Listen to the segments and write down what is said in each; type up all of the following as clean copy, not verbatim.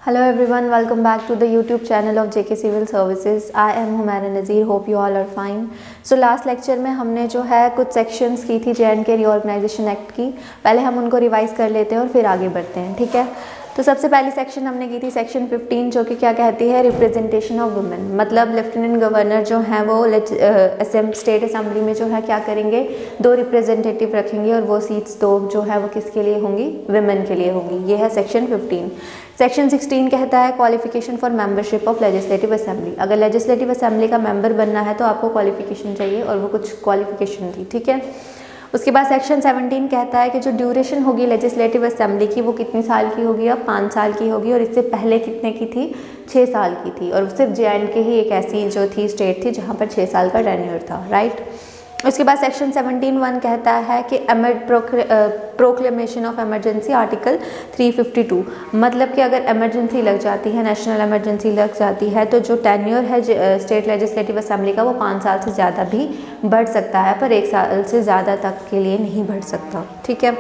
Hello everyone, welcome back to the YouTube channel of JK Civil Services. I am Humaira Nazir. Hope you all are fine. So last lecture में हमने जो है कुछ sections की थी J&K reorganisation act की. पहले हम उनको रिवाइज कर लेते हैं और फिर आगे बढ़ते हैं, ठीक है. तो सबसे पहली सेक्शन हमने की थी सेक्शन 15, जो कि क्या कहती है, रिप्रेजेंटेशन ऑफ वुमेन. मतलब लेफ्टिनेंट गवर्नर जो है वो स्टेट असेंबली में जो है क्या करेंगे, 2 रिप्रेजेंटेटिव रखेंगे और वो सीट्स 2 जो है वो किसके लिए होंगी, वुमेन के लिए होंगी. ये है सेक्शन 15. सेक्शन 16 कहता है qualification for membership of legislative assembly. अगर लेजिस्लेटिव असेंबली का मेंबर बनना है तो आपको क्वालिफिकेशन चाहिए और वो कुछ क्वालिफिकेशन थी, ठीक है. उसके बाद सेक्शन 17 कहता है कि जो ड्यूरेशन होगी लेजिस्लेटिव असेंबली की वो कितनी साल की होगी, अब 5 साल की होगी, और इससे पहले कितने की थी, 6 साल की थी. और सिर्फ J&K ही एक ऐसी जो थी स्टेट थी जहाँ पर 6 साल का टेन्योर था, राइट. उसके बाद सेक्शन 17(1) कहता है कि प्रोक्लेमेशन ऑफ इमरजेंसी आर्टिकल 352. मतलब कि अगर इमरजेंसी लग जाती है, नेशनल इमरजेंसी लग जाती है, तो जो टेन्योर है स्टेट लेजिस्लेटिव असेंबली का वो 5 साल से ज़्यादा भी बढ़ सकता है, पर 1 साल से ज़्यादा तक के लिए नहीं बढ़ सकता, ठीक है.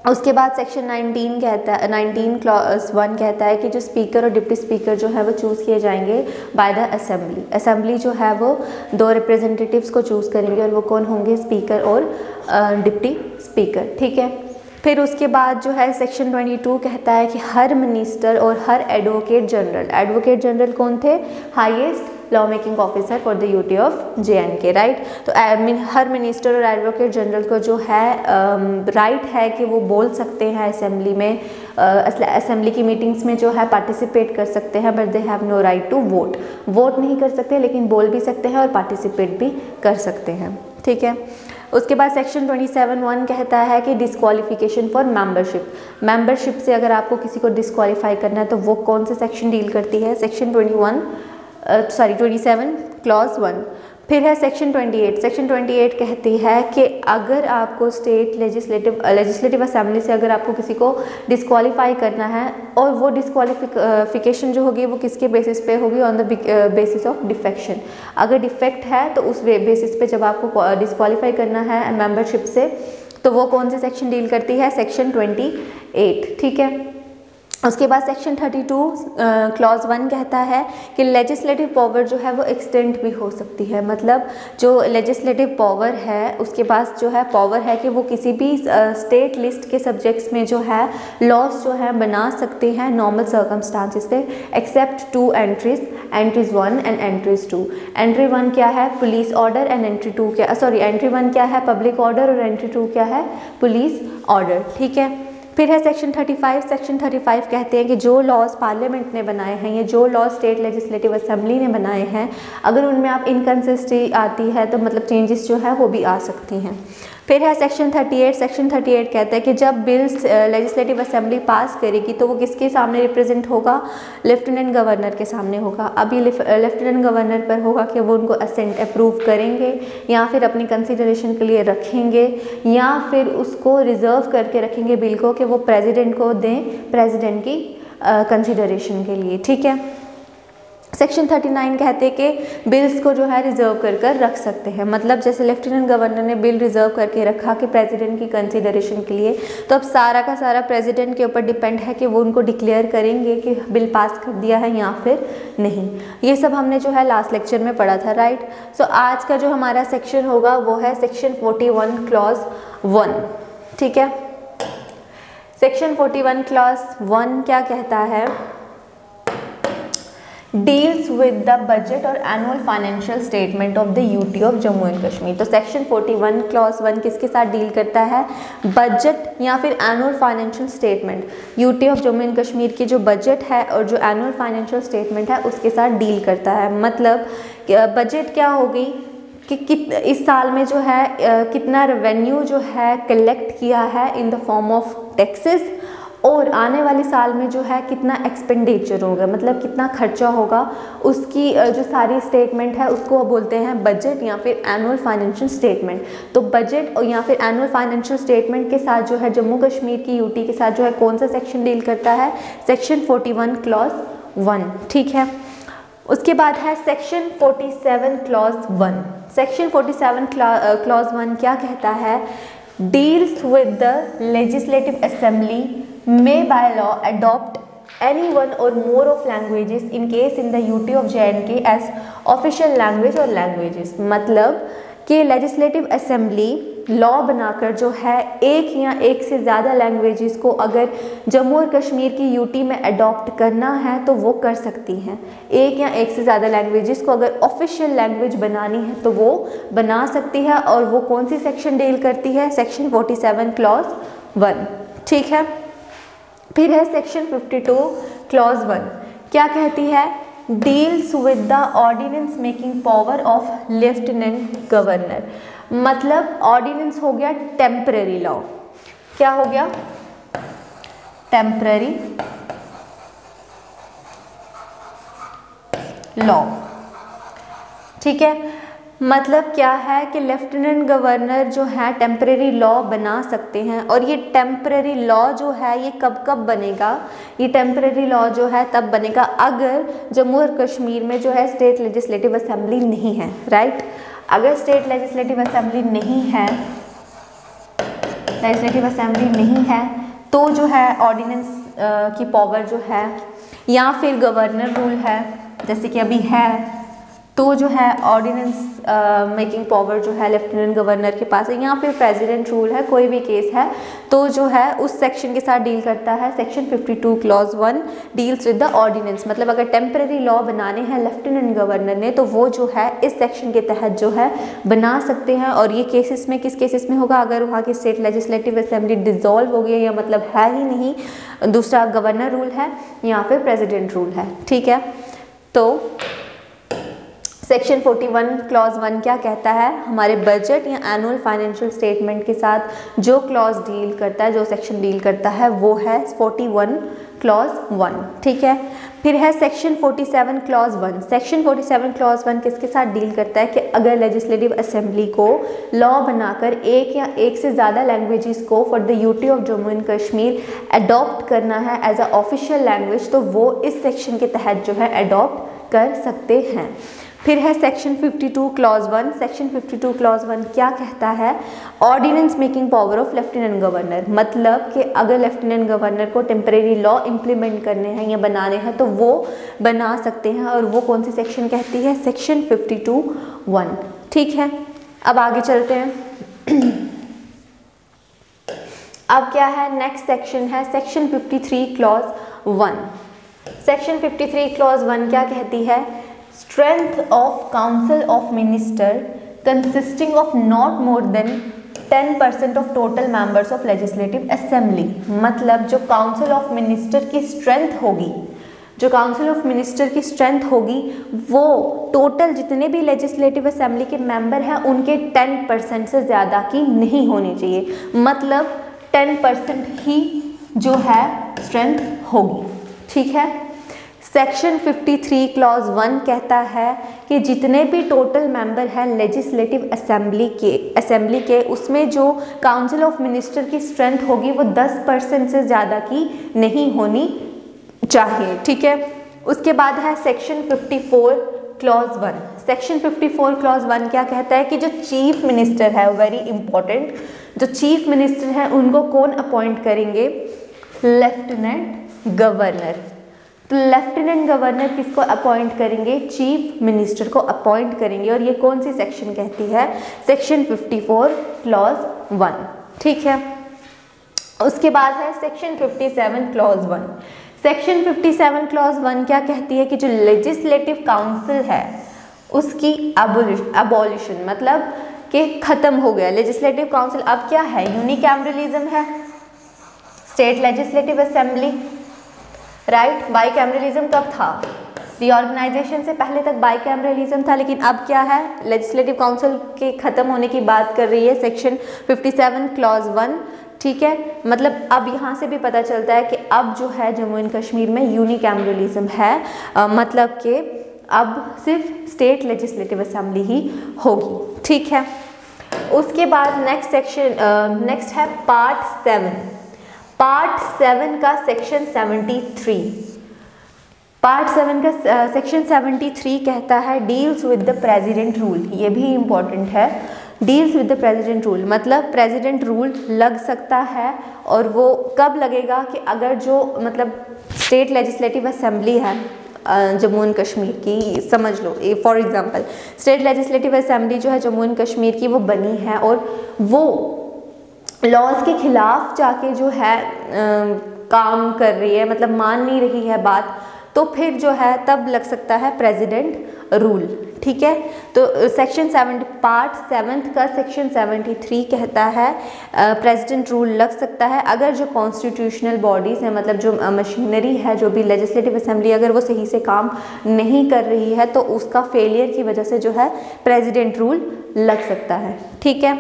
उसके बाद सेक्शन 19 कहता है, 19(1) कहता है कि जो स्पीकर और डिप्टी स्पीकर जो है वो चूज़ किए जाएंगे बाय द असेंबली. असेंबली जो है वो 2 रिप्रेजेंटेटिव्स को चूज़ करेंगे और वो कौन होंगे, स्पीकर और डिप्टी स्पीकर, ठीक है. फिर उसके बाद जो है सेक्शन 22 कहता है कि हर मिनिस्टर और हर एडवोकेट जनरल कौन थे, highest law making officer for the UT of J&K, right. तो हर मिनिस्टर और एडवोकेट जनरल को जो है राइट है कि वो बोल सकते हैं असेंबली में, असेंबली की मीटिंग्स में जो है पार्टिसिपेट कर सकते हैं, but they have no right to vote नहीं कर सकते, लेकिन बोल भी सकते हैं और पार्टिसिपेट भी कर सकते हैं, ठीक है. उसके बाद सेक्शन 27(1) कहता है कि डिस्क्वालिफिकेशन फॉर मेंबरशिप से अगर आपको किसी को डिस्क्वालीफाई करना है तो वो कौन से सेक्शन डील करती है, सेक्शन 27 क्लॉज 1. फिर है सेक्शन 28 कहती है कि अगर आपको स्टेट लेजिस्लेटिव असेंबली से अगर आपको किसी को डिस्क्वालीफाई करना है और वो डिस्क्वालिफिकेशन जो होगी वो किसके बेसिस पे होगी, on the basis of defection. अगर डिफेक्ट है तो उस बेसिस पे जब आपको डिस्क्वालीफाई करना है मेंबरशिप से तो वो कौन से सेक्शन डील करती है, सेक्शन 28, ठीक है. उसके बाद सेक्शन 32 क्लॉज 1 कहता है कि लेजिस्लेटिव पावर जो है वो एक्सटेंड भी हो सकती है. मतलब जो लेजिस्लेटिव पावर है उसके पास जो है पावर है कि वो किसी भी स्टेट लिस्ट के सब्जेक्ट्स में जो है लॉज जो है बना सकते हैं नॉर्मल सर्कमस्टांसिस पे, except 2 entries 1 and entries 2. Entry 1 क्या है, पुलिस ऑर्डर, एंड एंट्री 1 क्या है, पब्लिक ऑर्डर, और एंट्री 2 क्या है, पुलिस ऑर्डर, ठीक है. फिर है सेक्शन 35 कहते हैं कि जो लॉज पार्लियामेंट ने बनाए हैं, ये जो लॉज स्टेट लेजिस्लेटिव असेंबली ने बनाए हैं, अगर उनमें आप इनकन्सिस्टेंसी आती है तो मतलब चेंजेस जो है वो भी आ सकती हैं. फिर है सेक्शन 38 कहता है कि जब बिल्स लेजिस्लेटिव असेंबली पास करेगी तो वो किसके सामने रिप्रेजेंट होगा, लेफ्टिनेंट गवर्नर के सामने होगा. अभी लेफ्टिनेंट गवर्नर पर होगा कि वो उनको असेंट अप्रूव करेंगे या फिर अपनी कंसिडरेशन के लिए रखेंगे या फिर उसको रिजर्व करके रखेंगे बिल को कि वो प्रेसिडेंट को दें, प्रेसिडेंट की कंसिडरेशन के लिए, ठीक है. सेक्शन 39 कहते हैं कि बिल्स को जो है रिजर्व कर रख सकते हैं. मतलब जैसे लेफ्टिनेंट गवर्नर ने बिल रिजर्व करके रखा कि प्रेसिडेंट की कंसिडरेशन के लिए, तो अब सारा का सारा प्रेसिडेंट के ऊपर डिपेंड है कि वो उनको डिक्लेयर करेंगे कि बिल पास कर दिया है या फिर नहीं. ये सब हमने जो है लास्ट लेक्चर में पढ़ा था, राइट. सो आज का जो हमारा सेक्शन होगा वो है सेक्शन 41 क्लॉज 1, ठीक है. सेक्शन 41 क्लॉज 1 क्या कहता है, डील्स विद द बजट और annual financial statement of the UT of Jammu and Kashmir. तो सेक्शन 41 क्लॉज 1 किसके साथ डील करता है, बजट या फिर annual financial statement. UT of Jammu and Kashmir की जो बजट है और जो एनुअल फाइनेंशियल स्टेटमेंट है उसके साथ डील करता है. मतलब बजट क्या होगी कि इस साल में जो है कितना रेवेन्यू जो है कलेक्ट किया है in the form of taxes, और आने वाले साल में जो है कितना एक्सपेंडिचर होगा, मतलब कितना खर्चा होगा, उसकी जो सारी स्टेटमेंट है उसको बोलते हैं बजट या फिर एनुअल फाइनेंशियल स्टेटमेंट. तो बजट या फिर एनुअल फाइनेंशियल स्टेटमेंट के साथ जो है जम्मू कश्मीर की यूटी के साथ जो है कौन सा सेक्शन डील करता है, सेक्शन 41 क्लॉज 1, ठीक है. उसके बाद है सेक्शन 47 क्लॉज 1. सेक्शन 47 क्लॉज 1 क्या कहता है, deals with the legislative assembly may by law adopt any one or more of languages in case in the UT of J&K as official language और languages। मतलब कि लेजिस्लेटिव असेंबली लॉ बनाकर जो है एक या एक से ज़्यादा लैंग्वेजेस को अगर जम्मू और कश्मीर की यूटी में अडॉप्ट करना है तो वो कर सकती हैं। एक या एक से ज़्यादा लैंग्वेजेस को अगर ऑफिशियल लैंग्वेज बनानी है तो वो बना सकती है। और वो कौन सी सेक्शन डील करती है? Section 47 clause 1। ठीक है, फिर है सेक्शन 52 क्लॉज 1। क्या कहती है? Deals with the ordinance making power of lieutenant governor. मतलब ऑर्डिनेंस हो गया टेम्पररी लॉ। क्या हो गया? Temporary law. ठीक है, मतलब क्या है कि लेफ्टिनेंट गवर्नर जो है टेम्परेरी लॉ बना सकते हैं। और ये टेम्परेरी लॉ जो है ये कब कब बनेगा? ये टेम्परेरी लॉ जो है तब बनेगा अगर जम्मू और कश्मीर में जो है स्टेट लेजिस्लेटिव असेंबली नहीं है। राइट, अगर स्टेट लेजिस्लेटिव असेंबली नहीं है तो जो है ऑर्डिनेंस की पावर जो है या फिर गवर्नर रूल है जैसे कि अभी है, तो जो है ऑर्डिनेंस मेकिंग पावर जो है लेफ्टिनेंट गवर्नर के पास है, या फिर प्रेसिडेंट रूल है, कोई भी केस है तो जो है उस सेक्शन के साथ डील करता है। Section 52 clause 1 deals with the ordinance. मतलब अगर टेम्पररी लॉ बनाने हैं लेफ्टिनेंट गवर्नर ने तो वो जो है इस सेक्शन के तहत जो है बना सकते हैं। और ये केसेस में किस केसेस में होगा? अगर वहाँ की स्टेट लेजिस्लेटिव असेंबली डिसॉल्व हो गई या मतलब है ही नहीं, दूसरा गवर्नर रूल है या फिर प्रेसिडेंट रूल है। ठीक है, तो सेक्शन 41 क्लॉज 1 क्या कहता है? हमारे बजट या एनुअल फाइनेंशियल स्टेटमेंट के साथ जो क्लॉज डील करता है, जो सेक्शन डील करता है वो है 41 क्लॉज 1। ठीक है, फिर है सेक्शन 47 क्लॉज 1। सेक्शन 47 क्लॉज 1 किसके साथ डील करता है कि अगर लेजिस्लेटिव असेंबली को लॉ बनाकर एक या एक से ज़्यादा लैंग्वेजेस को for the UT of Jammu and Kashmir adopt करना है एज अ ऑफिशियल लैंग्वेज तो वो इस सेक्शन के तहत जो है अडॉप्ट कर सकते हैं। फिर है सेक्शन 52 क्लॉज 1। सेक्शन 52 क्लॉज 1 क्या कहता है? Ordinance making power of lieutenant governor. मतलब कि अगर लेफ्टिनेंट गवर्नर को टेम्परेरी लॉ इम्प्लीमेंट करने हैं या बनाने हैं तो वो बना सकते हैं। और वो कौन सी सेक्शन कहती है? सेक्शन 52(1). ठीक है, अब आगे चलते हैं। अब क्या है? नेक्स्ट सेक्शन है सेक्शन 53 क्लॉज 1। सेक्शन 53 क्लॉज 1 क्या कहती है? Strength of Council of Minister consisting of not more than 10% of total members of Legislative Assembly। मतलब जो काउंसिल ऑफ मिनिस्टर की स्ट्रेंथ होगी, जो काउंसिल ऑफ मिनिस्टर की स्ट्रेंथ होगी वो टोटल जितने भी लेजिस्लेटिव असेंबली के मेंबर हैं उनके 10% से ज़्यादा की नहीं होनी चाहिए। मतलब 10% ही जो है स्ट्रेंथ होगी। ठीक है, सेक्शन 53 क्लॉज 1 कहता है कि जितने भी टोटल मेंबर हैं लेजिस्लेटिव असेंबली के उसमें जो काउंसिल ऑफ मिनिस्टर की स्ट्रेंथ होगी वो 10% से ज़्यादा की नहीं होनी चाहिए। ठीक है, उसके बाद है सेक्शन 54 क्लॉज 1। सेक्शन 54 क्लॉज 1 क्या कहता है कि जो चीफ मिनिस्टर है, वेरी इंपॉर्टेंट, जो चीफ मिनिस्टर हैं उनको कौन अपॉइंट करेंगे? Lieutenant governor. तो लेफ्टिनेंट गवर्नर किसको अपॉइंट करेंगे? चीफ मिनिस्टर को अपॉइंट करेंगे। और ये कौन सी सेक्शन कहती है? Section 54 clause 1। ठीक है, उसके बाद है सेक्शन 57 क्लॉज 1। सेक्शन 57 क्लॉज 1 क्या कहती है कि जो लेजिस्लेटिव काउंसिल है उसकी अबॉलिशन, मतलब कि ख़त्म हो गया लेजिस्लेटिव काउंसिल। अब क्या है? यूनिकैमरलिज्म है, state legislative assembly. Right, bicameralism कब था? रीऑर्गेनाइजेशन से पहले तक बाईकैमरलिज्म था, लेकिन अब क्या है? लेजिस्लेटिव काउंसिल के ख़त्म होने की बात कर रही है सेक्शन 57 क्लॉज 1। ठीक है, मतलब अब यहाँ से भी पता चलता है कि अब जो है जम्मू एंड कश्मीर में यूनिकैमरलिज्म है। मतलब कि अब सिर्फ स्टेट लेजिस्लेटिव असेंबली ही होगी। ठीक है, उसके बाद नेक्स्ट सेक्शन नेक्स्ट है पार्ट 7। पार्ट 7 का सेक्शन 73। पार्ट 7 का सेक्शन 73 कहता है deals with the president rule. ये भी इम्पॉर्टेंट है। Deals with the president rule, मतलब प्रेसिडेंट रूल लग सकता है, और वो कब लगेगा कि अगर जो मतलब स्टेट लेजिस्लेटिव असेंबली है जम्मू एंड कश्मीर की, समझ लो for example state legislative assembly जो है जम्मू एंड कश्मीर की वो बनी है और वो लॉज के खिलाफ जाके जो है काम कर रही है, मतलब मान नहीं रही है बात, तो फिर जो है तब लग सकता है प्रेसिडेंट रूल। ठीक है, तो सेक्शन 7 पार्ट 7 का सेक्शन 73 कहता है प्रेसिडेंट रूल लग सकता है अगर जो कॉन्स्टिट्यूशनल बॉडीज़ हैं, मतलब जो मशीनरी है, जो भी लेजिस्लेटिव असेंबली अगर वो सही से काम नहीं कर रही है तो उसका फेलियर की वजह से जो है प्रेसिडेंट रूल लग सकता है। ठीक है,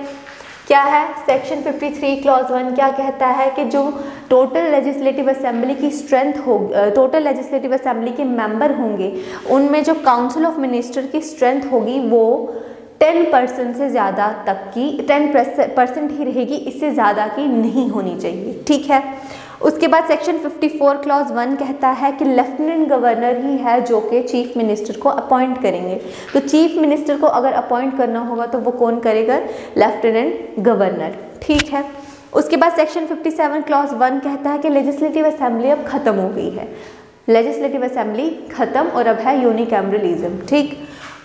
क्या है सेक्शन 53 क्लॉज 1 क्या कहता है कि जो टोटल लेजिस्लेटिव असेंबली की स्ट्रेंथ हो, टोटल लेजिस्लेटिव असेंबली के मेंबर होंगे उनमें जो काउंसिल ऑफ मिनिस्टर की स्ट्रेंथ होगी वो 10% से ज़्यादा तक की 10% ही रहेगी, इससे ज़्यादा की नहीं होनी चाहिए। ठीक है, उसके बाद सेक्शन 54 क्लॉज 1 कहता है कि लेफ्टिनेंट गवर्नर ही है जो कि चीफ मिनिस्टर को अपॉइंट करेंगे। तो चीफ मिनिस्टर को अगर अपॉइंट करना होगा तो वो कौन करेगा? Lieutenant governor. ठीक है, उसके बाद सेक्शन 57 क्लॉज 1 कहता है कि लेजिस्लेटिव असेंबली अब ख़त्म हो गई है, लेजिस्लेटिव असेंबली ख़त्म और अब है यूनिकैमरलिज्म। ठीक,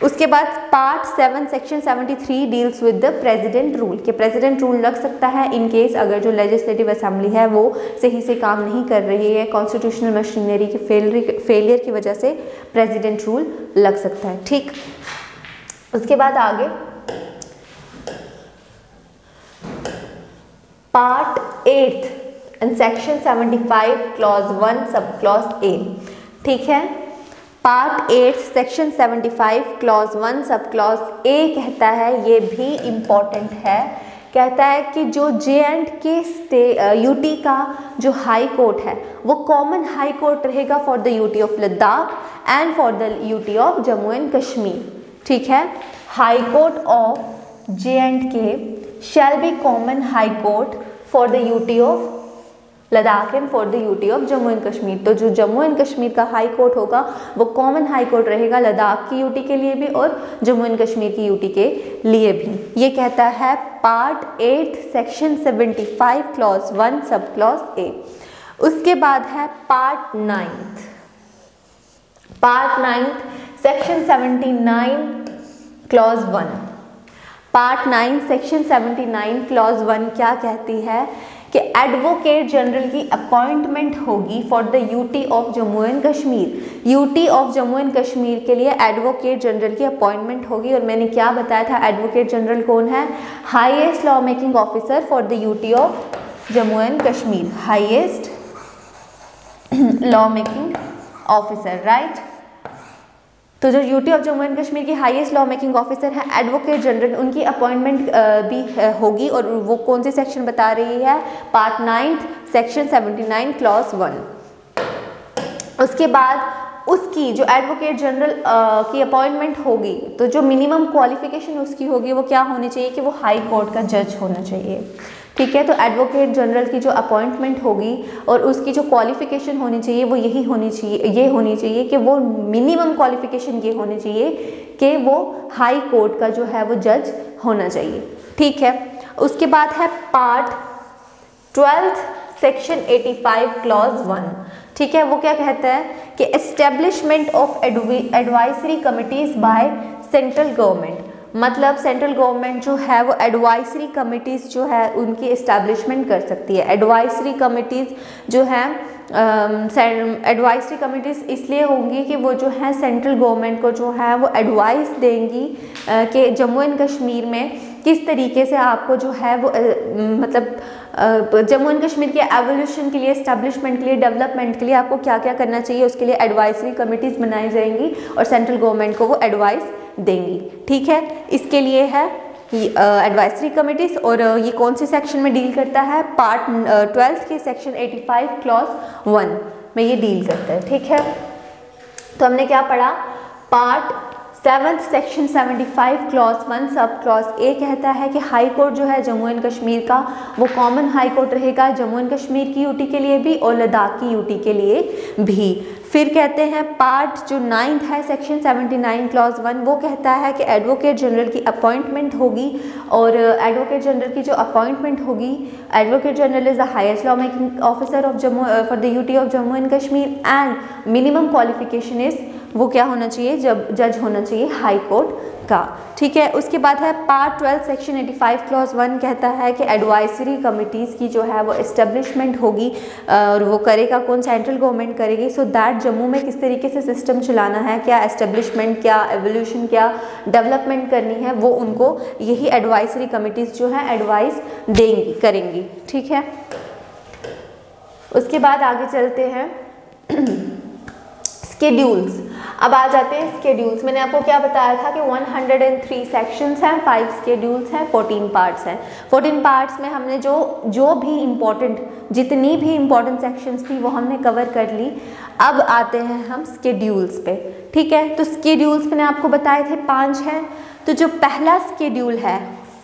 उसके बाद part 7 section 73 deals with the president rule, कि प्रेसिडेंट रूल लग सकता है इन केस अगर जो लेजिस्लेटिव असेंबली है वो सही से काम नहीं कर रही है, कॉन्स्टिट्यूशनल मशीनरी की फेलियर की वजह से प्रेसिडेंट रूल लग सकता है। ठीक, उसके बाद आगे part 8 and section 75 clause 1 sub clause A. ठीक है, part 8 section 75 clause 1 sub clause A कहता है, ये भी इम्पॉर्टेंट है, कहता है कि जो J&K यूटी का जो हाई कोर्ट है वो कॉमन हाई कोर्ट रहेगा for the UT of Ladakh and for the UT of Jammu and Kashmir. ठीक है, high court of J&K shall be common high court for the UT of Ladakh and for the UT of Jammu and Kashmir. तो जो Jammu and Kashmir का high court होगा वो common high court रहेगा लद्दाख की UT के लिए भी और जम्मू एंड कश्मीर की यूटी के लिए भी। ये कहता है part 8 section 75 clause 1 sub clause A. उसके बाद है part 9 section 79 clause 1। Part 9 section 79 clause 1 क्या कहती है कि एडवोकेट जनरल की अपॉइंटमेंट होगी for the UT of Jammu and Kashmir. UT of Jammu and Kashmir के लिए एडवोकेट जनरल की अपॉइंटमेंट होगी, और मैंने क्या बताया था एडवोकेट जनरल कौन है? Highest law making officer for the UT of Jammu and Kashmir, highest law making officer, right. तो जो UT of Jammu and Kashmir की हाईएस्ट लॉ मेकिंग ऑफिसर है एडवोकेट जनरल, उनकी अपॉइंटमेंट भी होगी, और वो कौन सी सेक्शन बता रही है? Part 9 section 79 clause 1। उसके बाद उसकी जो एडवोकेट जनरल की अपॉइंटमेंट होगी तो जो मिनिमम क्वालिफिकेशन उसकी होगी वो क्या होनी चाहिए कि वो हाई कोर्ट का जज होना चाहिए। ठीक है, तो एडवोकेट जनरल की जो अपॉइंटमेंट होगी और उसकी जो क्वालिफिकेशन होनी चाहिए वो यही होनी चाहिए, ये होनी चाहिए कि वो मिनिमम क्वालिफिकेशन ये होनी चाहिए कि वो हाई कोर्ट का जो है वो जज होना चाहिए। ठीक है, उसके बाद है पार्ट 12 सेक्शन 85 क्लॉज 1। ठीक है, वो क्या कहता है कि establishment of advisory committees by central government, मतलब सेंट्रल गवर्नमेंट जो है वो एडवाइजरी कमिटीज़ जो है उनकी इस्टेब्लिशमेंट कर सकती है। एडवाइजरी कमिटीज़ जो है एडवाइजरी कमिटीज़ इसलिए होंगी कि वो जो है सेंट्रल गवर्नमेंट को जो है वो एडवाइस देंगी कि जम्मू एंड कश्मीर में किस तरीके से आपको जो है वो मतलब जम्मू एंड कश्मीर के एवोल्यूशन के लिए, इस्टेब्लिशमेंट के लिए, डेवलपमेंट के लिए आपको क्या क्या करना चाहिए, उसके लिए एडवाइजरी कमिटीज़ बनाई जाएंगी और सेंट्रल गवर्नमेंट को वो एडवाइस देंगी। ठीक है, इसके लिए है एडवाइजरी कमिटीज़, और ये कौन सी सेक्शन में डील करता है? पार्ट 12 के सेक्शन 85 क्लॉज 1 में ये डील करता है। ठीक है, तो हमने क्या पढ़ा? Part 7 section 75 clause 1 sub clause A कहता है कि हाई कोर्ट जो है जम्मू एंड कश्मीर का वो कॉमन हाई कोर्ट रहेगा जम्मू एंड कश्मीर की यूटी के लिए भी और लद्दाख की यूटी के लिए भी। फिर कहते हैं पार्ट जो 9th है सेक्शन 79 क्लॉज 1, वो कहता है कि एडवोकेट जनरल की अपॉइंटमेंट होगी, और एडवोकेट जनरल की जो अपॉइंटमेंट होगी, advocate general is the highest law making officer of Jammu for the UT of Jammu and Kashmir, and minimum qualification is, वो क्या होना चाहिए, जब जज होना चाहिए हाई कोर्ट का। ठीक है, उसके बाद है पार्ट 12 सेक्शन 85 क्लॉज 1 कहता है कि एडवाइजरी कमिटीज़ की जो है वो इस्टेब्लिशमेंट होगी, और वो करेगा कौन, सेंट्रल गवर्नमेंट करेगी, सो दैट जम्मू में किस तरीके से सिस्टम चलाना है, क्या एस्टेब्लिशमेंट, क्या एवोल्यूशन, क्या डेवलपमेंट करनी है, वो उनको यही एडवाइजरी कमिटीज़ जो है एडवाइस देंगी, करेंगी। ठीक है, उसके बाद आगे चलते हैं स्केड्यूल्स। अब आ जाते हैं स्केड्यूल्स। मैंने आपको क्या बताया था कि 103 सेक्शंस हैं, 5 स्केड्यूल्स हैं, 14 पार्ट्स हैं। 14 पार्ट्स में हमने जो भी इम्पोर्टेंट, जितनी भी इम्पोर्टेंट सेक्शंस थी वो हमने कवर कर ली। अब आते हैं हम स्केड्यूल्स पे। ठीक है, तो स्केड्यूल्स मैंने आपको बताए थे 5 हैं। तो जो पहला स्केड्यूल है,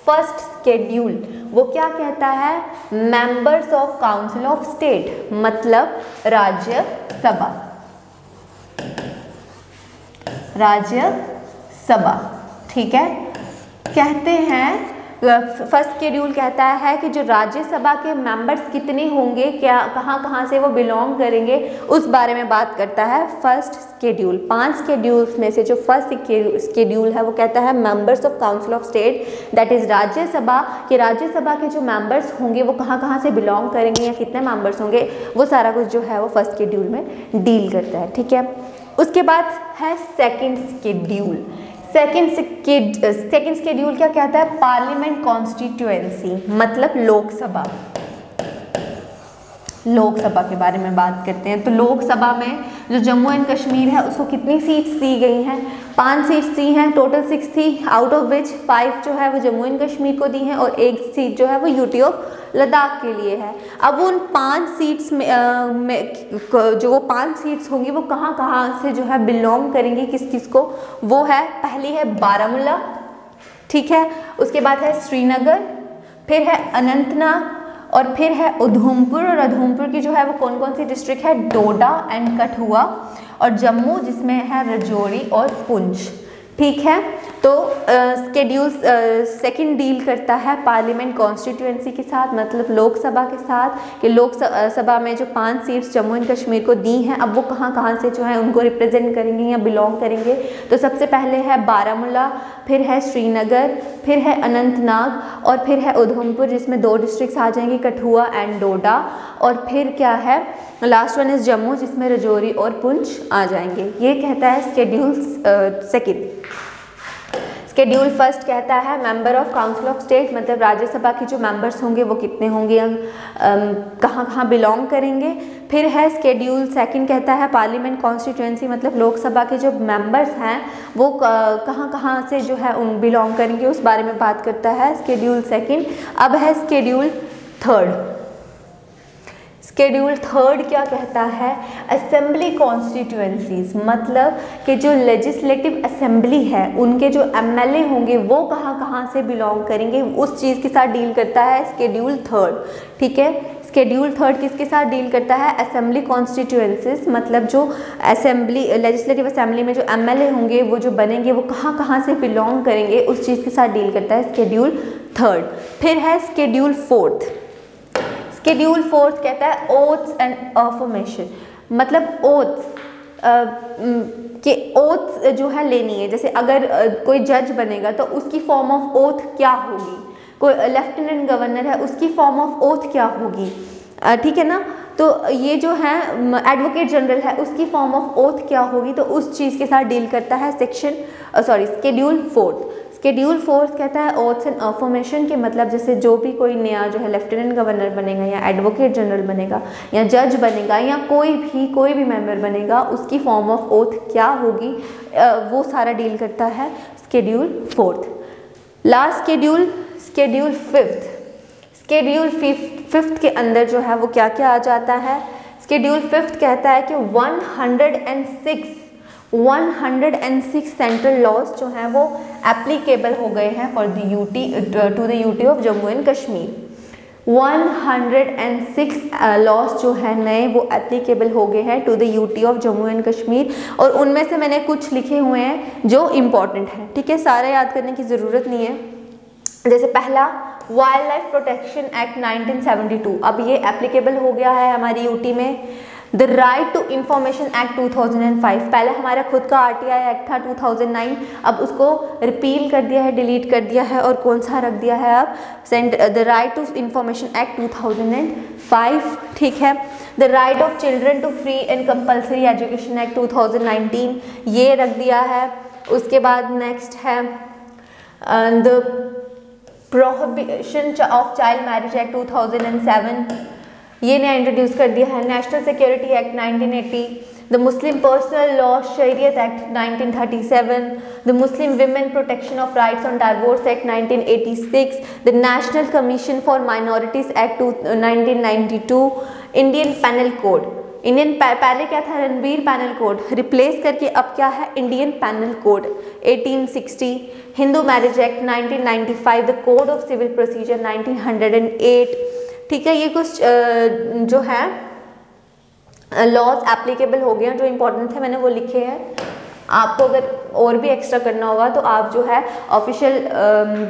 फर्स्ट स्केड्यूल, वो क्या कहता है, members of council of state, मतलब राज्यसभा, राज्यसभा। ठीक है, कहते हैं फर्स्ट शेड्यूल कहता है कि जो राज्यसभा के मेंबर्स कितने होंगे, क्या कहाँ से वो बिलोंग करेंगे, उस बारे में बात करता है फर्स्ट शेड्यूल। 5 शेड्यूल्स में से जो फर्स्ट शेड्यूल है वो कहता है members of council of state, that is Rajya Sabha, कि राज्यसभा के जो मेंबर्स होंगे वो कहाँ से बिलोंग करेंगे या कितने मेंबर्स होंगे, वो सारा कुछ जो है वो फर्स्ट शेड्यूल में डील करता है। ठीक है, उसके बाद है सेकंड शेड्यूल। सेकंड शेड्यूल क्या कहता है, पार्लियामेंट कॉन्स्टिट्यूएंसी, मतलब लोकसभा, लोकसभा के बारे में बात करते हैं। तो लोकसभा में जो जम्मू एंड कश्मीर है उसको कितनी सीट्स दी गई हैं, 5 सीट्स दी हैं, टोटल 6 थी, आउट ऑफ विच 5 जो है वो जम्मू एंड कश्मीर को दी हैं और 1 सीट जो है वो यूटी ऑफ लद्दाख के लिए है। अब उन 5 सीट्स में जो वो 5 सीट्स होंगी वो कहाँ से जो है बिलोंग करेंगी, किस किस को, वो है, पहली है बारामूला, ठीक है, उसके बाद है श्रीनगर, फिर है अनंतनाग, और फिर है उधमपुर, और उधमपुर की जो है वो कौन कौन सी डिस्ट्रिक्ट है, डोडा एंड कठुआ, और जम्मू जिसमें है राजौरी और पुंछ। ठीक है, तो शेड्यूल सेकंड डील करता है पार्लियामेंट कॉन्स्टिट्यूएंसी के साथ, मतलब लोकसभा के साथ, कि लोकसभा में जो 5 सीट्स जम्मू एंड कश्मीर को दी हैं, अब वो कहाँ से जो है उनको रिप्रेजेंट करेंगे या बिलोंग करेंगे। तो सबसे पहले है बारामूला, फिर है श्रीनगर, फिर है अनंतनाग, और फिर है उधमपुर जिसमें 2 डिस्ट्रिक्ट्स आ जाएंगी, कठुआ एंड डोडा, और फिर क्या है, लास्ट वन इज जम्मू जिसमें राजौरी और पुंछ आ जाएंगे। ये कहता है शेड्यूल सेकंड। शेड्यूल फर्स्ट कहता है member of council of state, मतलब राज्यसभा के जो मेंबर्स होंगे वो कितने होंगे, कहाँ बिलोंग करेंगे। फिर है शेड्यूल सेकंड कहता है पार्लियामेंट कॉन्स्टिट्यूएंसी, मतलब लोकसभा के जो मेंबर्स हैं वो कहाँ से जो है उन बिलोंग करेंगे, उस बारे में बात करता है शेड्यूल सेकंड। अब है शेड्यूल थर्ड। शेड्यूल थर्ड क्या कहता है, असेंबली कॉन्स्टिट्यूएंसीज, मतलब कि जो लेजिस्लेटिव असेंबली है उनके जो एमएलए होंगे वो कहाँ से बिलोंग करेंगे, उस चीज़ के साथ डील करता है शेड्यूल थर्ड। ठीक है, शेड्यूल थर्ड किसके साथ डील करता है, असेंबली कॉन्स्टिट्यूएंसीज, मतलब जो असेंबली लेजिस्लेटिव असेंबली में जो एमएलए होंगे वो जो बनेंगे वो कहाँ से बिलोंग करेंगे, उस चीज़ के साथ डील करता है शेड्यूल थर्ड। फिर है शेड्यूल फोर्थ। शेड्यूल फोर्थ कहता है ओथ्स एंड अफर्मेशन, मतलब ओथ्स के ओथ्स जो है लेनी है, जैसे अगर कोई जज बनेगा तो उसकी फॉर्म ऑफ ओथ क्या होगी, कोई लेफ्टिनेंट गवर्नर है उसकी फॉर्म ऑफ ओथ क्या होगी, ठीक है ना। तो ये जो है एडवोकेट जनरल है उसकी फॉर्म ऑफ ओथ क्या होगी, तो उस चीज़ के साथ डील करता है शेड्यूल फोर्थ। शेड्यूल फोर्थ कहता है ओथ्स एंड अफर्मेशन के, मतलब जैसे जो भी कोई नया जो है लेफ्टिनेंट गवर्नर बनेगा या एडवोकेट जनरल बनेगा या जज बनेगा या कोई भी मेंबर बनेगा, उसकी फॉर्म ऑफ ओथ क्या होगी, वो सारा डील करता है schedule fourth. Last schedule fifth. Schedule fifth के अंदर जो है वो क्या क्या आ जाता है, शेड्यूल फिफ्थ कहता है कि 106 सेंट्रल लॉज जो हैं वो एप्लीकेबल हो गए हैं for the UT to the UT of Jammu and Kashmir. 106 laws जो है नए वो एप्लीकेबल हो गए हैं to the UT of Jammu and Kashmir, और उनमें से मैंने कुछ लिखे हुए हैं जो इम्पॉर्टेंट हैं, ठीक है, सारे याद करने की ज़रूरत नहीं है। जैसे पहला वाइल्ड लाइफ प्रोटेक्शन एक्ट 1972, अब ये एप्लीकेबल हो गया है हमारी यूटी में। The right to information act 2005, पहले हमारा खुद का आरटीआई एक्ट था 2009, अब उसको रिपील कर दिया है, डिलीट कर दिया है, और कौन सा रख दिया है अब, the right to information act 2005, ठीक है। The right of children to free and compulsory education act 2019, ये रख दिया है। उसके बाद नेक्स्ट है the prohibition of child marriage act 2007, ये नया इंट्रोड्यूस कर दिया है। National security act 1980, the Muslim personal law शरीयत act 1937, the Muslim women protection of rights on divorce act 1986, the national commission for minorities act 1992, Indian penal code, पहले क्या था, Ranbir panel code, replace करके अब क्या है, Indian penal code 1860, Hindu marriage act 1995, the code of civil procedure 1908, ठीक है। ये कुछ जो है लॉज एप्लीकेबल हो गए हैं, जो इंपॉर्टेंट थे मैंने वो लिखे हैं। आपको अगर और भी एक्स्ट्रा करना होगा तो आप जो है ऑफिशियल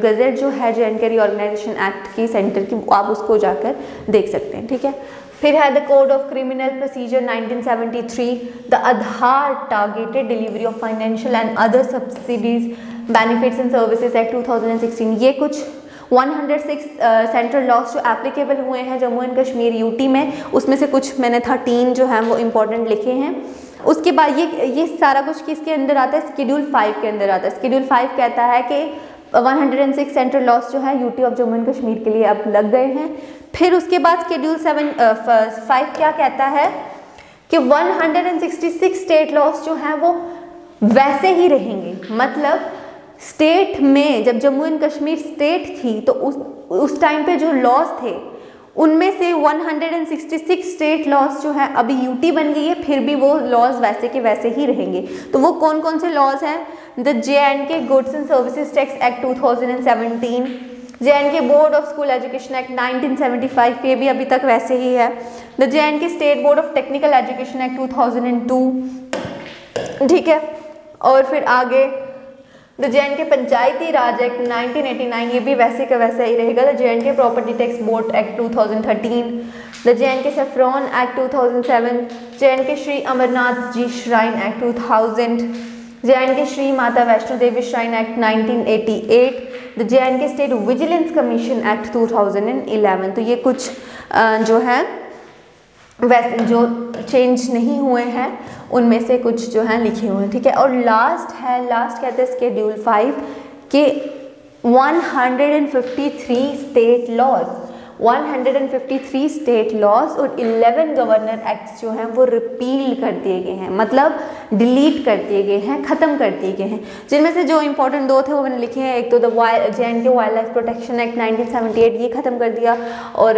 गज़ेट जो है J&K रीऑर्गेनाइजेशन एक्ट की सेंटर की, आप उसको जाकर देख सकते हैं, ठीक है। फिर है the code of criminal procedure 1973, the Aadhaar targeted delivery of financial and other subsidies benefits and services act 2016, ये कुछ 106 सेंट्रल लॉज जो एप्लीकेबल हुए हैं जम्मू एंड कश्मीर यूटी में, उसमें से कुछ मैंने 13 जो हैं वो इम्पोर्टेंट लिखे हैं। उसके बाद ये सारा कुछ किसके अंदर आता है, शेड्यूल 5 के अंदर आता है। शेड्यूल 5 कहता है कि 106 सेंट्रल लॉज जो है UT of Jammu and Kashmir के लिए अब लग गए हैं। फिर उसके बाद शेड्यूल 5 क्या कहता है कि 166 स्टेट लॉज जो हैं वो वैसे ही रहेंगे, मतलब स्टेट में जब जम्मू एंड कश्मीर स्टेट थी तो उस टाइम पे जो लॉज थे उनमें से 166 स्टेट लॉज जो है अभी यूटी बन गई है, फिर भी वो लॉज वैसे के वैसे ही रहेंगे। तो वो कौन कौन से लॉज हैं, the J&K goods and services tax act 2017, J&K board of school education act 1975, ये भी अभी तक वैसे ही है। The J&K state board of technical education act 2002, ठीक है। और फिर आगे the J&K Panchayati Raj act 1989, ये भी वैसे का वैसा ही रहेगा। The J&K property tax board act 2013, the J&K saffron act 2007, J&K Shri Amarnath ji shrine act 2000, J&K Shri Mata Vaishno Devi shrine act 1988, the J&K state vigilance commission act 2011। तो ये कुछ जो है वैसे जो चेंज नहीं हुए हैं उनमें से कुछ जो है लिखे हुए हैं, ठीक है। और लास्ट कहते हैं शेड्यूल 5 के 153 स्टेट लॉज, 153 स्टेट लॉज और 11 गवर्नर एक्ट्स जो हैं वो रिपील कर दिए गए हैं, मतलब डिलीट कर दिए गए हैं, ख़त्म कर दिए गए हैं। जिनमें से जो इंपॉर्टेंट दो थे वो मैंने लिखे हैं, एक तो the J&K wildlife protection act 1978, ये ख़त्म कर दिया, और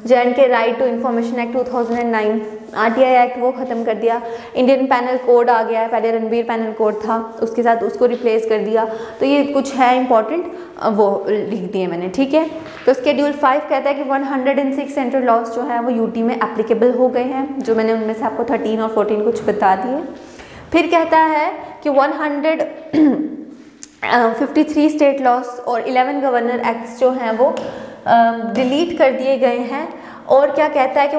J&K right to information act 2009, RTI act वो ख़त्म कर दिया। इंडियन पैनल कोड आ गया है, पहले रणबीर पैनल कोड था, उसके साथ उसको रिप्लेस कर दिया। तो ये कुछ है इंपॉर्टेंट, वो लिख दिए मैंने, ठीक है। तो शेड्यूल 5 कहता है कि 106 सेंट्रल लॉज जो है वो यूटी में एप्लीकेबल हो गए हैं, जो मैंने उनमें से आपको 13 और 14 कुछ बता दिए। फिर कहता है कि 153 स्टेट लॉज और 11 गवर्नर एक्ट्स जो हैं वो डिलीट कर दिए गए हैं। और क्या कहता है कि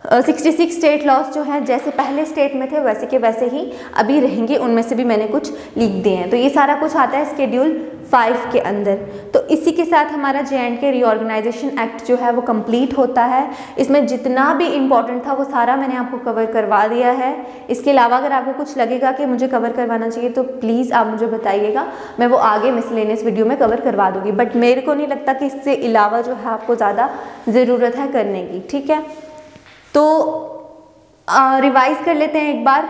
166 स्टेट लॉज जो हैं जैसे पहले स्टेट में थे वैसे के वैसे ही अभी रहेंगे, उनमें से भी मैंने कुछ लिख दिए हैं। तो ये सारा कुछ आता है शेड्यूल 5 के अंदर। तो इसी के साथ हमारा J&K रीऑर्गेनाइजेशन एक्ट जो है वो कंप्लीट होता है। इसमें जितना भी इम्पोर्टेंट था वो सारा मैंने आपको कवर करवा दिया है। इसके अलावा अगर आपको कुछ लगेगा कि मुझे कवर करवाना चाहिए तो प्लीज़ आप मुझे बताइएगा, मैं वो आगे मिसलेनियस वीडियो में कवर करवा दूँगी। बट मेरे को नहीं लगता कि इससे अलावा जो है आपको ज़्यादा ज़रूरत है करने की, ठीक है। तो रिवाइज कर लेते हैं एक बार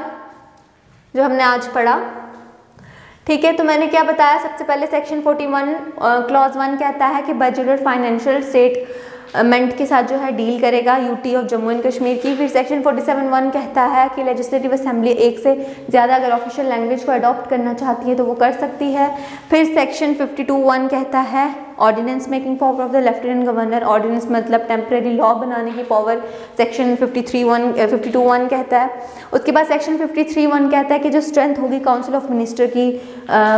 जो हमने आज पढ़ा, ठीक है। तो मैंने क्या बताया, सबसे पहले सेक्शन 41 क्लॉज 1 कहता है कि बजट और फाइनेंशियल स्टेट मेंट के साथ जो है डील करेगा, UT of Jammu and Kashmir की। फिर सेक्शन 47(1) कहता है कि लेजिस्लेटिव असेंबली एक से ज़्यादा अगर ऑफिशियल लैंग्वेज को अडॉप्ट करना चाहती है तो वो कर सकती है। फिर सेक्शन 52(1) कहता है ordinance making power of the lieutenant governor. Ordinance मतलब टेम्परेरी लॉ बनाने की पावर, सेक्शन 52(1) कहता है। उसके बाद सेक्शन 53(1) कहता है कि जो स्ट्रेंथ होगी काउंसिल ऑफ मिनिस्टर की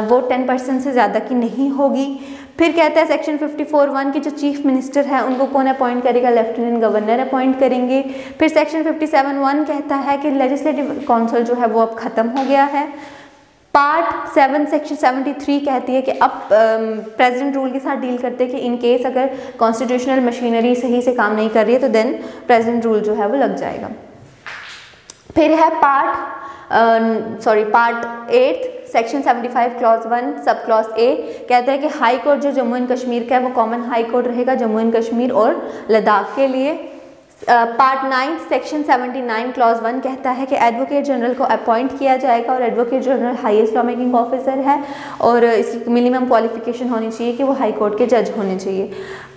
वो 10% से ज़्यादा की नहीं होगी। फिर कहता है सेक्शन 54(1) कि जो चीफ मिनिस्टर है उनको कौन अपॉइंट करेगा, लेफ्टिनेंट गवर्नर अपॉइंट करेंगे। फिर सेक्शन 57(1) कहता है कि लेजिस्लेटिव काउंसिल जो है वो अब ख़त्म हो गया है। पार्ट 7 सेक्शन 73 कहती है कि अब प्रेसिडेंट रूल के साथ डील करते हैं कि इन केस अगर कॉन्स्टिट्यूशनल मशीनरी सही से काम नहीं कर रही है तो देन प्रेसिडेंट रूल जो है वो लग जाएगा। फिर है part 8 section 75 clause 1 sub clause A कहता है कि हाई कोर्ट जो जम्मू एंड कश्मीर का है वो कॉमन हाई कोर्ट रहेगा जम्मू एंड कश्मीर और लद्दाख के लिए। पार्ट 9 सेक्शन 79 क्लॉज 1 कहता है कि एडवोकेट जनरल को अपॉइंट किया जाएगा और advocate general highest law making officer है और इसकी मिनिमम क्वालिफिकेशन होनी चाहिए कि वो हाई कोर्ट के जज होने चाहिए।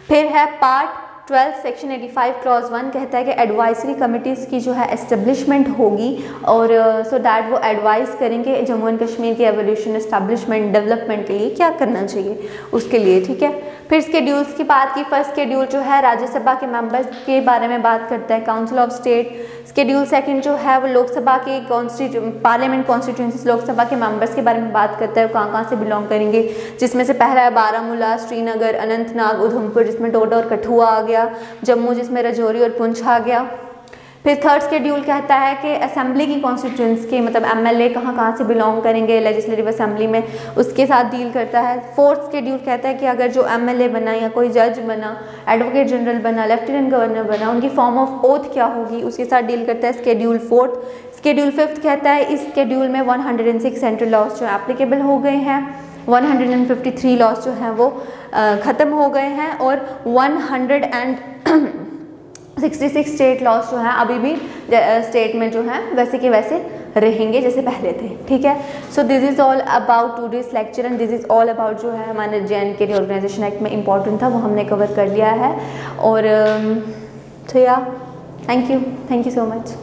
फिर है पार्ट 12 सेक्शन 85 क्लॉज 1 कहता है कि एडवाइजरी कमिटीज़ की जो है एस्टेब्लिशमेंट होगी और सो दैट वो एडवाइस करेंगे जम्मू एंड कश्मीर की एवोल्यूशन, एस्टेब्लिशमेंट, डेवलपमेंट के लिए क्या करना चाहिए उसके लिए, ठीक है। फिर स्केड्यूल्स की बात की, फर्स्ट स्केड्यूल जो है राज्यसभा के मेंबर्स के बारे में बात करता है, council of state. Schedule second जो है वो लोकसभा के पार्लियामेंट कॉन्स्टिट्यूंसीज लोकसभा के मेंबर्स के बारे में बात करता है, कहाँ से बिलोंग करेंगे, जिसमें से पहला है बारामूला, श्रीनगर, अनंतनाग, उधमपुर जिसमें डोडा और कठुआ आ गया, जम्मू जिसमें राजौरी और पुंछ आ गया। फिर थर्ड शेड्यूल कहता है कि असेंबली की कॉन्स्टिट्यूंसी के मतलब एमएलए कहाँ से बिलोंग करेंगे लेजिस्लेटिव असेंबली में, उसके साथ डील करता है। फोर्थ शेड्यूल कहता है कि अगर जो एमएलए बना या कोई जज बना, एडवोकेट जनरल बना, लेफ्टिनेंट गवर्नर बना, उनकी फॉर्म ऑफ ओथ क्या होगी उसके साथ डील करता है शेड्यूल फोर्थ। शेड्यूल फिफ्थ कहता है इस शेड्यूल में 106 सेंट्रल लॉज जो एप्लीकेबल हो गए हैं, 153 लॉज जो हैं वो ख़त्म हो गए हैं और 166 स्टेट लॉज जो हैं अभी भी स्टेट में जो हैं वैसे के वैसे रहेंगे जैसे पहले थे, ठीक है। So this is all about today's lecture and this is all about जो है हमारे JNK रिऑर्गेनाइजेशन एक्ट में इम्पॉर्टेंट था वो हमने कवर कर लिया है। और तो या थैंक यू सो मच।